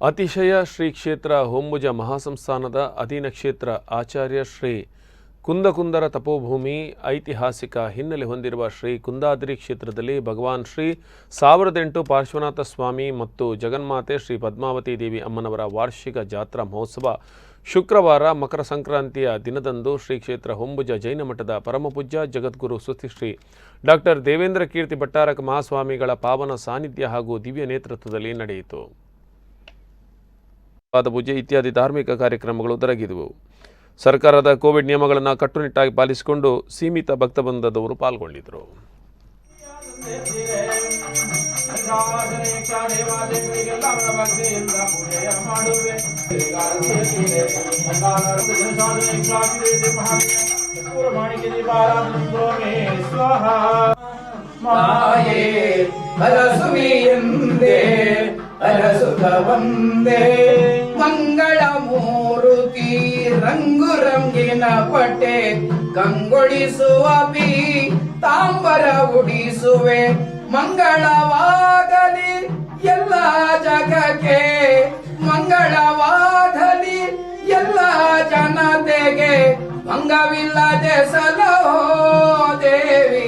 ಅತಿಶಯ ಶ್ರೀ ಕ್ಷೇತ್ರ ಹೊಂಬುಜ ಮಹಾಸಂಸ್ಥಾನದ ಅಧೀನ ಕ್ಷೇತ್ರ ಆಚಾರ್ಯ ಶ್ರೀ ಕುಂದಕುಂದರ ತಪೋಭೂಮಿ ಐತಿಹಾಸಿಕ ಹಿನ್ನೆಲೆ ಹೊಂದಿರುವ ಶ್ರೀ ಕುಂದಾದ್ರಿ ಕ್ಷೇತ್ರದಲ್ಲಿ ಭಗವಾನ್ ಶ್ರೀ 1008 ಪಾರ್ಶ್ವನಾಥ ಸ್ವಾಮಿ ಮತ್ತು ಜಗನ್ಮಾತೆ ಶ್ರೀ ಪದ್ಮಾವತಿ ದೇವಿ ಅಮ್ಮನವರ ವಾರ್ಷಿಕ ಜಾತ್ರಾ ಮಹೋತ್ಸವ ಶುಕ್ರವಾರ ಮಕರ ಸಂಕ್ರಾಂತಿಯ ದಿನದಂದು ಶ್ರೀ ಕ್ಷೇತ್ರ ಹೊಂಬುಜ ಜೈನ ಮಠದ ಪರಮಪೂಜ್ಯ ಜಗದ್ಗುರು ಸುಸ್ಥಿಶ್ರೀ ಡಾಕ್ಟರ್ ದೇವೇಂದ್ರ ಕೀರ್ತಿ ಭಟ್ಟಾರಕ ಮಹಾಸ್ವಾಮಿಗಳ ಪಾವನ ಸಾನ್ನಿಧ್ಯ ಹಾಗೂ ದಿವ್ಯ ನೇತೃತ್ವದಲ್ಲಿ ನಡೆಯಿತು. ಪೂಜೆ ಇತ್ಯಾದಿ ಧಾರ್ಮಿಕ ಕಾರ್ಯಕ್ರಮಗಳು ಜರುಗಿದವು. ಸರ್ಕಾರದ ಕೋವಿಡ್ ನಿಯಮಗಳನ್ನು ಕಟ್ಟುನಿಟ್ಟಾಗಿ ಪಾಲಿಸಿಕೊಂಡು ಸೀಮಿತ ಭಕ್ತಬಂಧದವರು ಪಾಲ್ಗೊಂಡಿದ್ದರು. ಮಂಗಳ ಮೂರುತಿ ರಂಗು ರಂಗಿನ ಪಟ್ಟೆ ಕಂಗೊಳಿಸುವ ಬಿ ತಾಂಬರ ಉಡಿಸುವೆ ಮಂಗಳವಾಗಲಿ ಎಲ್ಲ ಜಗಕ್ಕೆ ಮಂಗಳವಾಗಲಿ ಎಲ್ಲ ಜನತೆಗೆ ಮಂಗವಿಲ್ಲದೆ ಸಲಹೋ ದೇವಿ